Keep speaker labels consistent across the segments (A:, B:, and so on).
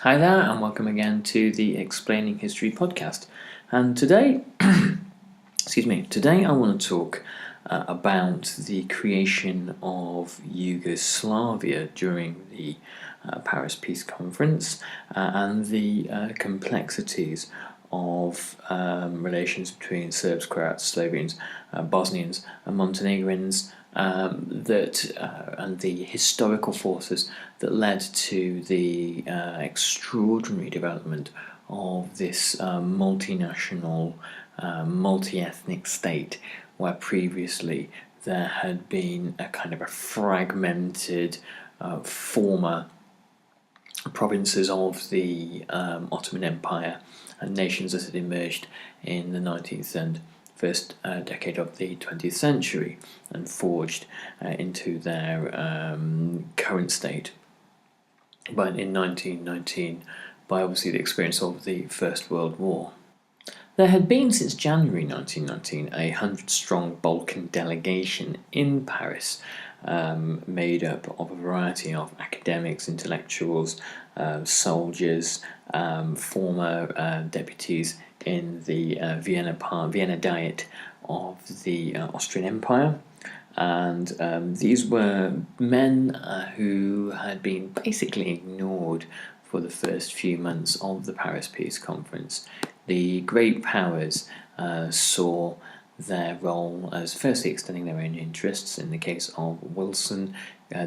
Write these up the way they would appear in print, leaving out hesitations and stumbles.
A: Hi there, and welcome again to the Explaining History podcast. And today, today I want to talk about the creation of Yugoslavia during the Paris Peace Conference and the complexities of relations between Serbs, Croats, Slovenes, Bosnians, and Montenegrins, and the historical forces that led to the extraordinary development of this multinational, multi-ethnic state, where previously there had been a kind of a fragmented former provinces of the Ottoman Empire and nations that had emerged in the 19th and first decade of the 20th century and forged into their current state. But in 1919, by obviously the experience of the First World War. There had been since January 1919 a 100-strong Balkan delegation in Paris, made up of a variety of academics, intellectuals, soldiers, former deputies in the Vienna Diet of the Austrian Empire. And these were men who had been basically ignored for the first few months of the Paris Peace Conference. The great powers saw their role as firstly extending their own interests, in the case of Wilson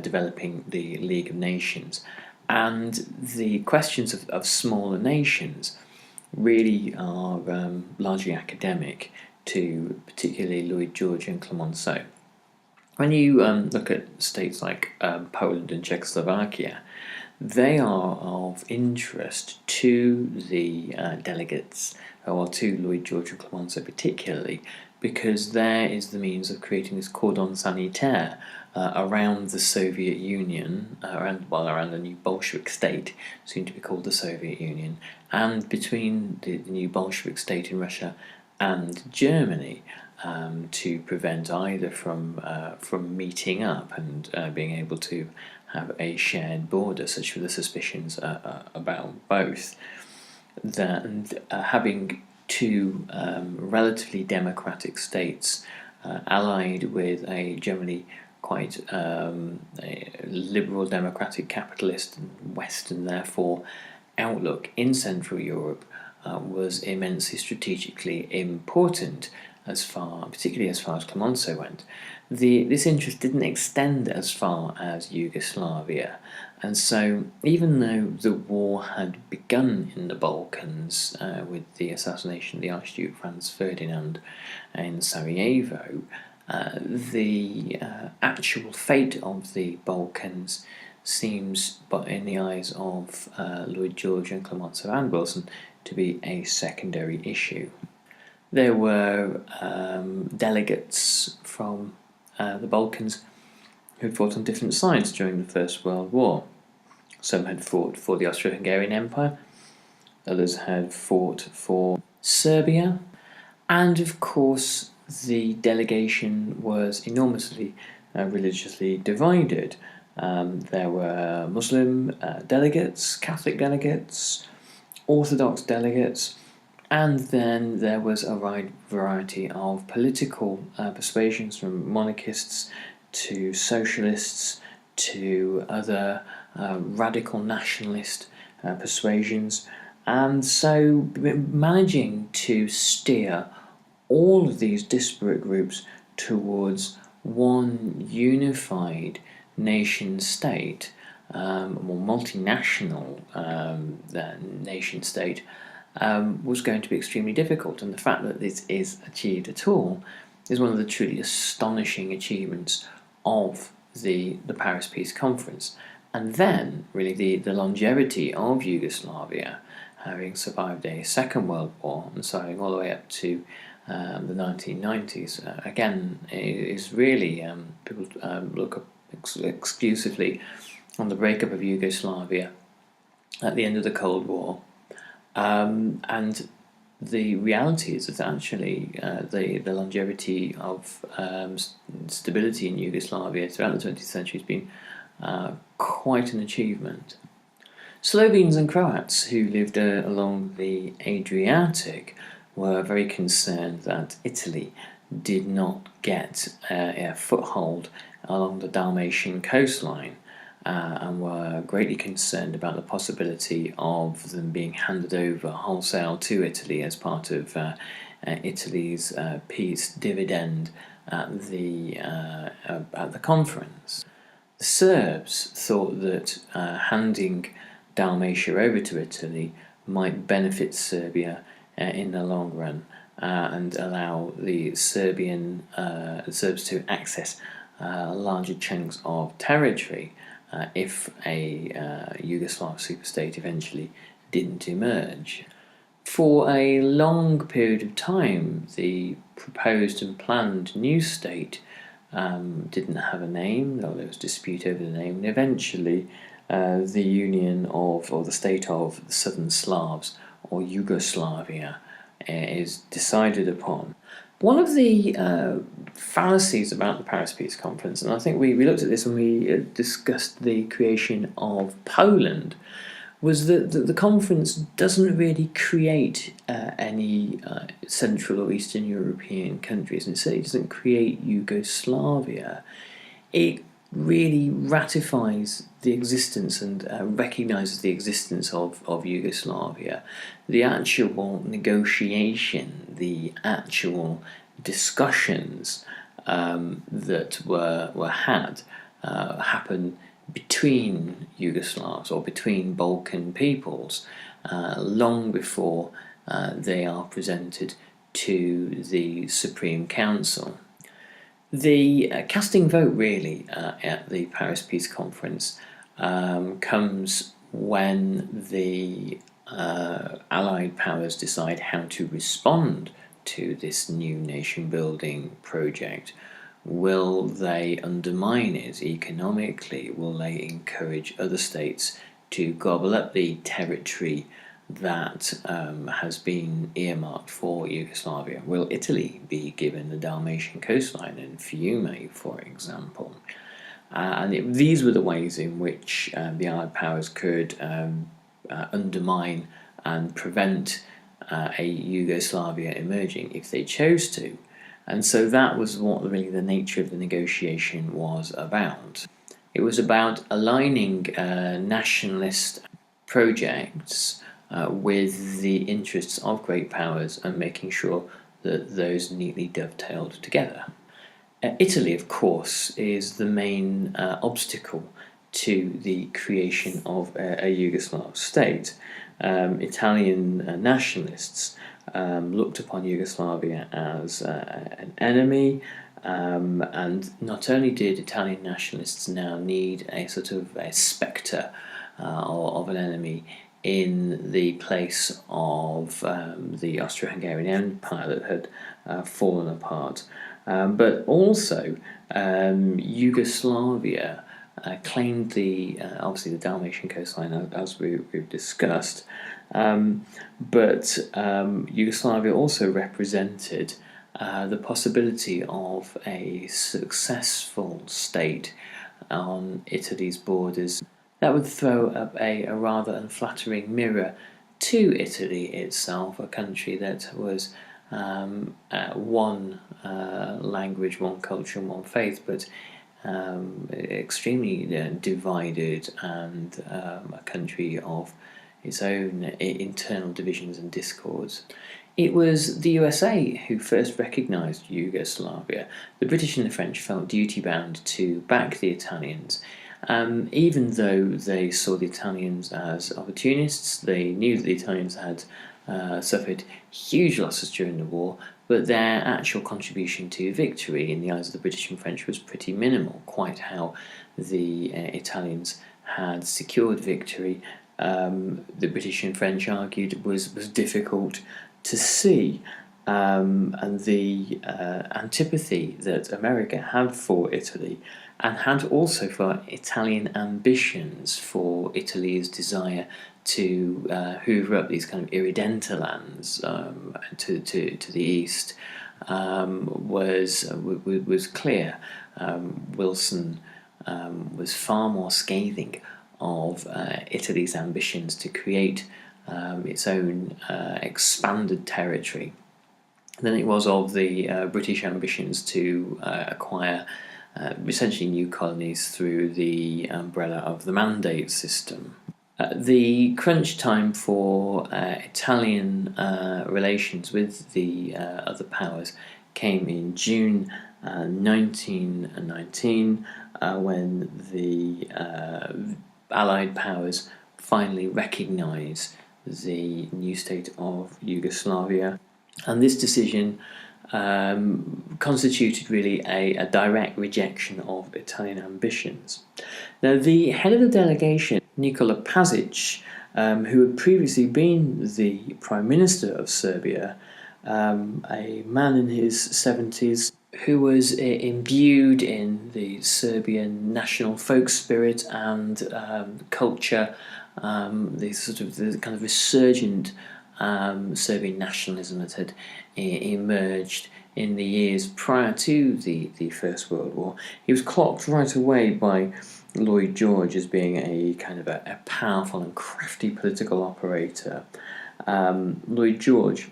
A: developing the League of Nations, and the questions of smaller nations really are largely academic to particularly Lloyd George and Clemenceau. When you look at states like Poland and Czechoslovakia, they are of interest to the delegates, or to Lloyd George and Clemenceau particularly, because there is the means of creating this cordon sanitaire around the Soviet Union, around the new Bolshevik state, soon to be called the Soviet Union, and between the new Bolshevik state in Russia and Germany, to prevent either from meeting up and being able to have a shared border, such were the suspicions about both. That having two relatively democratic states allied with a generally quite a liberal democratic capitalist and Western, therefore, outlook in Central Europe was immensely strategically important, particularly as far as Clemenceau went. This interest didn't extend as far as Yugoslavia, and so even though the war had begun in the Balkans with the assassination of the Archduke Franz Ferdinand in Sarajevo, the actual fate of the Balkans seems, but in the eyes of Lloyd George and Clemenceau and Wilson, to be a secondary issue. There were delegates from the Balkans who had fought on different sides during the First World War. Some had fought for the Austro-Hungarian Empire, others had fought for Serbia, and of course the delegation was enormously religiously divided. There were Muslim delegates, Catholic delegates, Orthodox delegates, and then there was a wide variety of political persuasions, from monarchists to socialists to other radical nationalist persuasions, and so managing to steer all of these disparate groups towards one unified nation state, more multinational nation state, was going to be extremely difficult. And the fact that this is achieved at all is one of the truly astonishing achievements of the Paris Peace Conference. And then, really, the longevity of Yugoslavia, having survived a Second World War and surviving all the way up to the 1990s, again, is really, people look up exclusively on the breakup of Yugoslavia at the end of the Cold War. And the reality is that actually the longevity of stability in Yugoslavia throughout the 20th century has been quite an achievement. Slovenes and Croats who lived along the Adriatic were very concerned that Italy did not get a foothold along the Dalmatian coastline, and were greatly concerned about the possibility of them being handed over wholesale to Italy as part of Italy's peace dividend at the conference. The Serbs thought that handing Dalmatia over to Italy might benefit Serbia in the long run, and allow the Serbs to access larger chunks of territory if a Yugoslav superstate eventually didn't emerge. For a long period of time, the proposed and planned new state didn't have a name, though there was dispute over the name, and eventually the union of, or the state of, the Southern Slavs, or Yugoslavia, is decided upon. One of the fallacies about the Paris Peace Conference, and I think we looked at this when we discussed the creation of Poland, was that the conference doesn't really create any Central or Eastern European countries, and it certainly doesn't create Yugoslavia. It really ratifies the existence and recognises the existence of Yugoslavia. The actual negotiation, the actual discussions that were had happen between Yugoslavs or between Balkan peoples long before they are presented to the Supreme Council. The casting vote really at the Paris Peace Conference comes when the Allied powers decide how to respond to this new nation building project. Will they undermine it economically? Will they encourage other states to gobble up the territory that has been earmarked for Yugoslavia? Will Italy be given the Dalmatian coastline and Fiume, for example? These were the ways in which the Allied powers could undermine and prevent a Yugoslavia emerging if they chose to. And so that was what really the nature of the negotiation was about. It was about aligning nationalist projects with the interests of great powers and making sure that those neatly dovetailed together. Italy, of course, is the main obstacle to the creation of a Yugoslav state. Italian nationalists looked upon Yugoslavia as an enemy, and not only did Italian nationalists now need a sort of a spectre of an enemy in the place of the Austro-Hungarian Empire that had fallen apart, but also Yugoslavia claimed obviously the Dalmatian coastline, as we've discussed, but Yugoslavia also represented the possibility of a successful state on Italy's borders that would throw up a rather unflattering mirror to Italy itself, a country that was one language, one culture, and one faith, but extremely divided, and a country of its own internal divisions and discords. It was the USA who first recognised Yugoslavia. The British and the French felt duty-bound to back the Italians. Even though they saw the Italians as opportunists, they knew that the Italians had suffered huge losses during the war, but their actual contribution to victory in the eyes of the British and French was pretty minimal. Quite how the Italians had secured victory, the British and French argued was difficult to see. And the antipathy that America had for Italy, and had also for Italian ambitions, for Italy's desire to hoover up these kind of Irredenta lands to the east, was clear. Wilson was far more scathing of Italy's ambitions to create its own expanded territory than it was of the British ambitions to acquire essentially new colonies through the umbrella of the mandate system. The crunch time for Italian relations with the other powers came in June 1919 when the Allied powers finally recognised the new state of Yugoslavia. And this decision constituted really a direct rejection of Italian ambitions. Now, the head of the delegation, Nikola Pašić, who had previously been the Prime Minister of Serbia, a man in his 70s who was imbued in the Serbian national folk spirit and culture, the kind of resurgent Serbian nationalism that had emerged in the years prior to the First World War. He was clocked right away by Lloyd George as being a kind of a powerful and crafty political operator. Lloyd George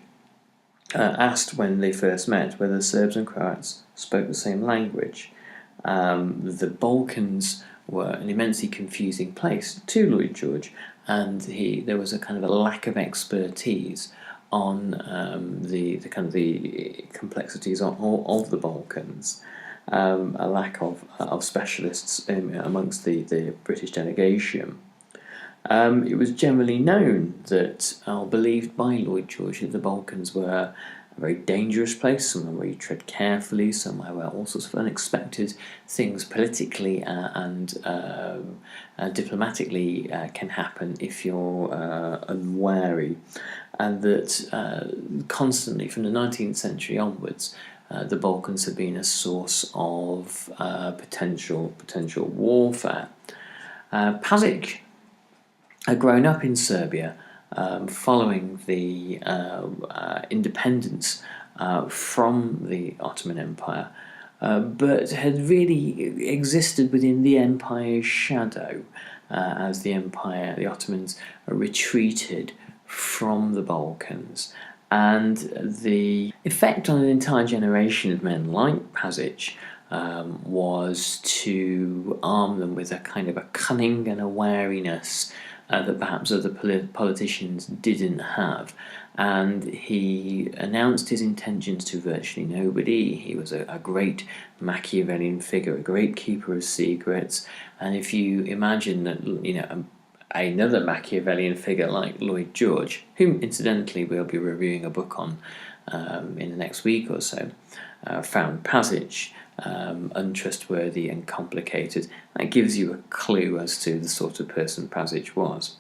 A: asked when they first met whether Serbs and Croats spoke the same language. The Balkans were an immensely confusing place to Lloyd George, and there was a kind of a lack of expertise on the complexities of the Balkans, a lack of specialists amongst the British delegation. It was generally known that, or believed by Lloyd George, that the Balkans were a very dangerous place, somewhere where you tread carefully, somewhere where all sorts of unexpected things politically and diplomatically can happen if you're unwary, and that constantly from the 19th century onwards the Balkans have been a source of potential warfare. Pašić had grown up in Serbia following the independence from the Ottoman Empire, but had really existed within the empire's shadow as the Ottomans retreated from the Balkans. And the effect on an entire generation of men like Pašić was to arm them with a kind of a cunning and a wariness that perhaps other politicians didn't have. And he announced his intentions to virtually nobody. He was a great Machiavellian figure, a great keeper of secrets. And if you imagine that, another Machiavellian figure like Lloyd George, whom incidentally we'll be reviewing a book on in the next week or so, found Pašić untrustworthy and complicated, that gives you a clue as to the sort of person Pašić was.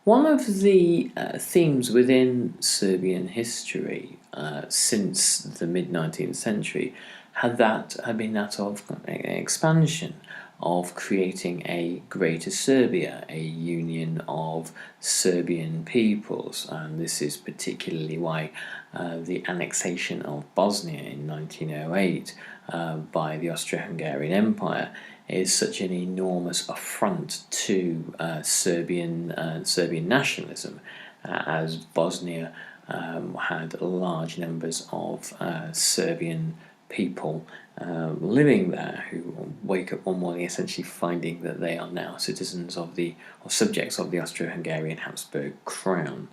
A: One of the themes within Serbian history since the mid-19th century had been that of expansion, of creating a greater Serbia, a union of Serbian peoples, and this is particularly why the annexation of Bosnia in 1908 by the Austro-Hungarian Empire is such an enormous affront to Serbian nationalism, as Bosnia had large numbers of Serbian people living there who wake up one morning essentially finding that they are now citizens or subjects of the Austro-Hungarian Habsburg crown.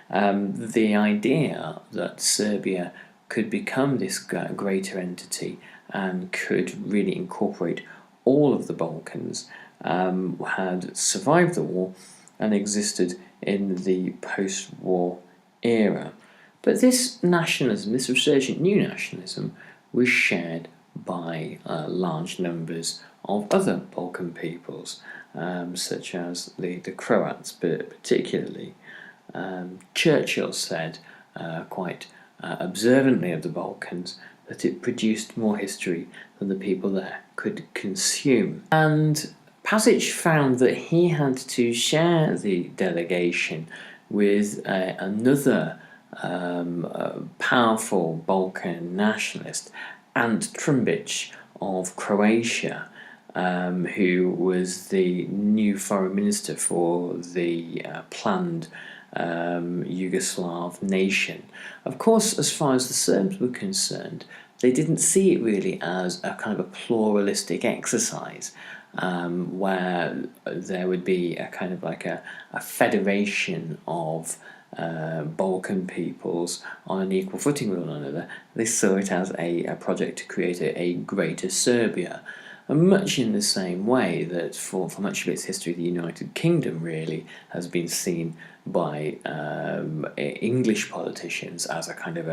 A: The idea that Serbia could become this greater entity and could really incorporate all of the Balkans had survived the war and existed in the post-war era. But this nationalism, this resurgent new nationalism, was shared by large numbers of other Balkan peoples, such as the Croats particularly. Churchill said quite observantly of the Balkans that it produced more history than the people there could consume. And Pašić found that he had to share the delegation with another powerful Balkan nationalist, Ant Trumbić of Croatia, who was the new foreign minister for the planned Yugoslav nation. Of course, as far as the Serbs were concerned, they didn't see it really as a kind of a pluralistic exercise, where there would be a kind of like a federation of Balkan peoples on an equal footing with one another. They saw it as a project to create a greater Serbia. And much in the same way that for much of its history, the United Kingdom really has been seen by English politicians as a kind of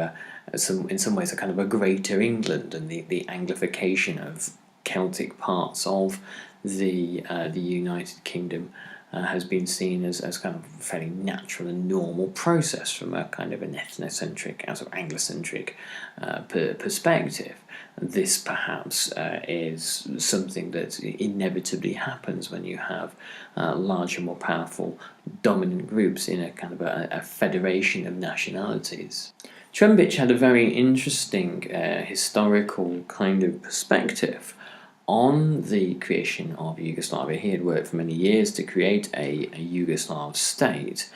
A: in some ways a kind of a greater England, and the Anglification of Celtic parts of the United Kingdom has been seen as kind of a fairly natural and normal process from a kind of an ethnocentric, sort of Anglocentric perspective. This perhaps is something that inevitably happens when you have larger, more powerful, dominant groups in a kind of a federation of nationalities. Trumbic had a very interesting historical kind of perspective on the creation of Yugoslavia. He had worked for many years to create a Yugoslav state,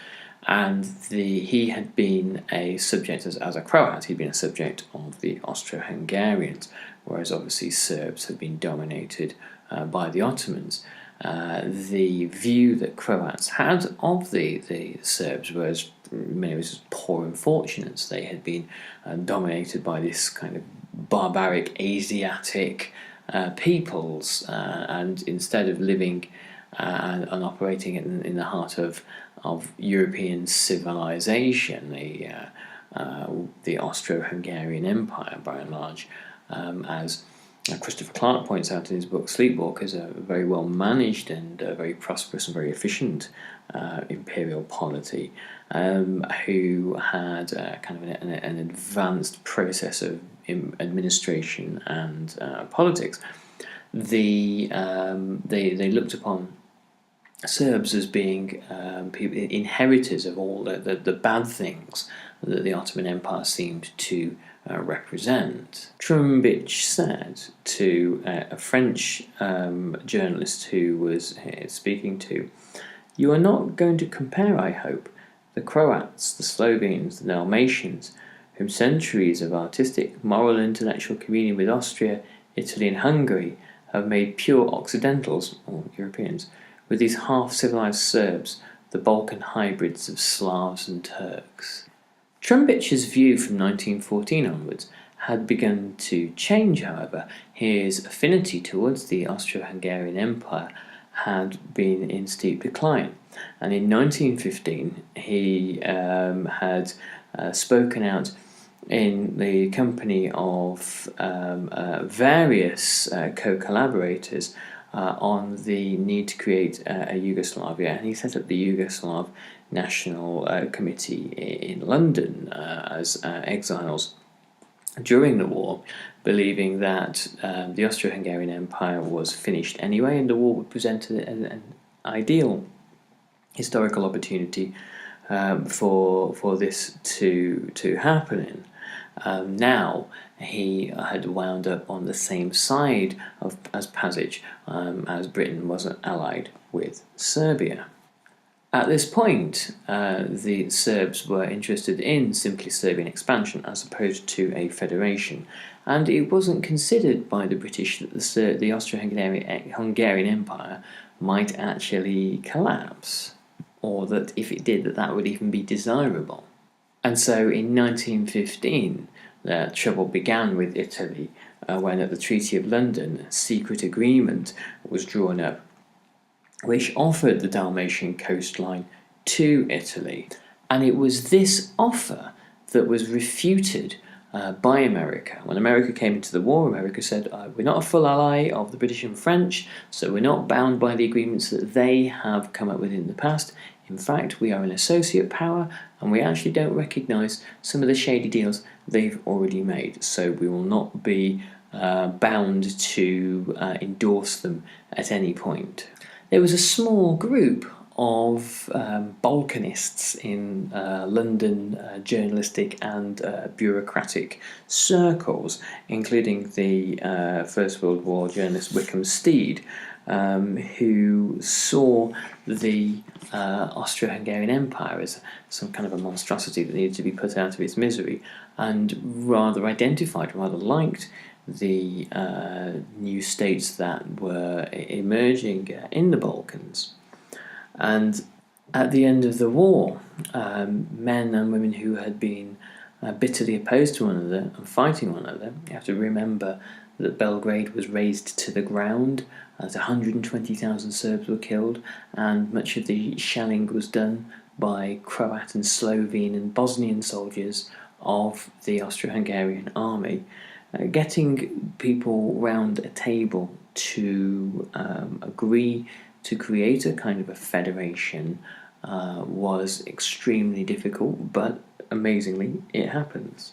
A: and he had been a subject, as a Croat, he'd been a subject of the Austro-Hungarians, whereas obviously Serbs had been dominated by the Ottomans. The view that Croats had of the Serbs was in many ways poor and fortunate. They had been dominated by this kind of barbaric Asiatic peoples, and instead of living and operating in the heart of European civilization, the Austro-Hungarian Empire, by and large, as Christopher Clark points out in his book Sleepwalkers, a very well managed and very prosperous and very efficient imperial polity, who had kind of an advanced process of administration and politics. They looked upon Serbs as being people, inheritors of all the bad things that the Ottoman Empire seemed to represent. Trumbic said to a French journalist who was speaking to, "You are not going to compare, I hope, the Croats, the Slovenes, the Dalmatians, whom centuries of artistic, moral and intellectual communion with Austria, Italy and Hungary have made pure Occidentals, or Europeans, with these half-civilized Serbs, the Balkan hybrids of Slavs and Turks." Trumbic's view from 1914 onwards had begun to change, however. His affinity towards the Austro-Hungarian Empire had been in steep decline, and in 1915 he had spoken out in the company of various co-collaborators on the need to create a Yugoslavia, and he set up the Yugoslav National Committee in London as exiles during the war, believing that the Austro-Hungarian Empire was finished anyway, and the war would present an ideal historical opportunity for this to happen in. Now he had wound up on the same side as Pašić, as Britain was allied with Serbia. At this point, the Serbs were interested in simply Serbian expansion as opposed to a federation, and it wasn't considered by the British that the Austro-Hungarian Empire might actually collapse, or that if it did, that would even be desirable. And so in 1915, trouble began with Italy when at the Treaty of London a secret agreement was drawn up which offered the Dalmatian coastline to Italy. And it was this offer that was refuted by America. When America came into the war, America said, we're not a full ally of the British and French, so we're not bound by the agreements that they have come up with in the past. In fact, we are an associate power, and we actually don't recognise some of the shady deals they've already made, so we will not be bound to endorse them at any point. There was a small group of Balkanists in London journalistic and bureaucratic circles, including the First World War journalist Wickham Steed, who saw the Austro-Hungarian Empire as some kind of a monstrosity that needed to be put out of its misery, and rather liked the new states that were emerging in the Balkans. And at the end of the war, men and women who had been bitterly opposed to one another and fighting one another, you have to remember that Belgrade was razed to the ground, as 120,000 Serbs were killed, and much of the shelling was done by Croat and Slovene and Bosnian soldiers of the Austro-Hungarian army. Getting people round a table to agree to create a kind of a federation was extremely difficult, but amazingly it happens.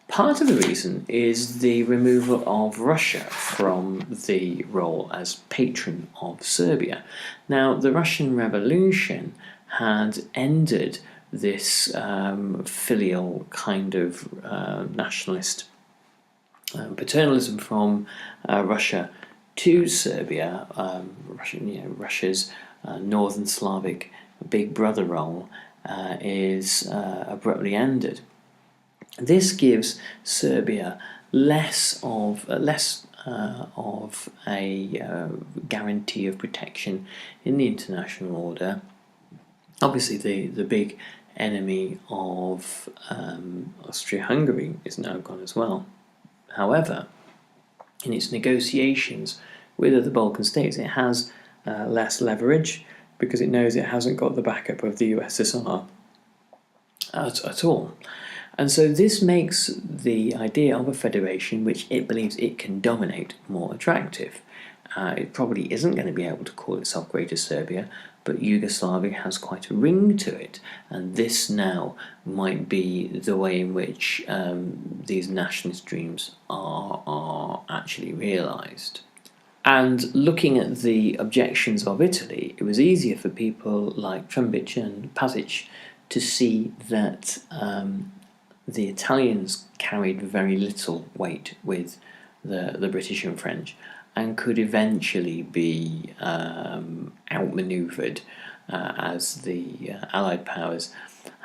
A: Part of the reason is the removal of Russia from the role as patron of Serbia. Now, the Russian Revolution had ended this filial kind of nationalist paternalism from Russia to Serbia. Russia's northern Slavic big brother role is abruptly ended. This gives Serbia less of a guarantee of protection in the international order. Obviously, the big enemy of Austria-Hungary is now gone as well. However, in its negotiations with other Balkan states, it has less leverage because it knows it hasn't got the backup of the USSR at all. And so this makes the idea of a federation, which it believes it can dominate, more attractive. It probably isn't going to be able to call itself Greater Serbia, but Yugoslavia has quite a ring to it, and this now might be the way in which these nationalist dreams are actually realised. And looking at the objections of Italy, it was easier for people like Trumbic and Pazic to see that the Italians carried very little weight with the British and French, and could eventually be outmanoeuvred as the Allied powers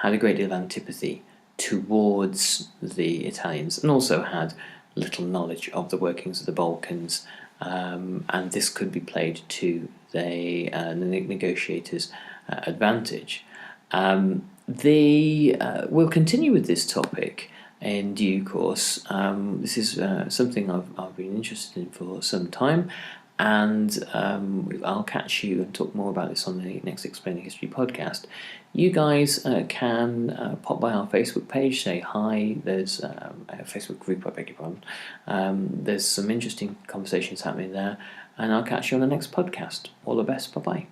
A: had a great deal of antipathy towards the Italians, and also had little knowledge of the workings of the Balkans, and this could be played to the negotiators' advantage. We'll continue with this topic in due course. This is something I've been interested in for some time, and I'll catch you and talk more about this on the next Explaining History podcast. You guys can pop by our Facebook page, say hi. There's a Facebook group, I beg your pardon. There's some interesting conversations happening there, and I'll catch you on the next podcast. All the best, bye-bye.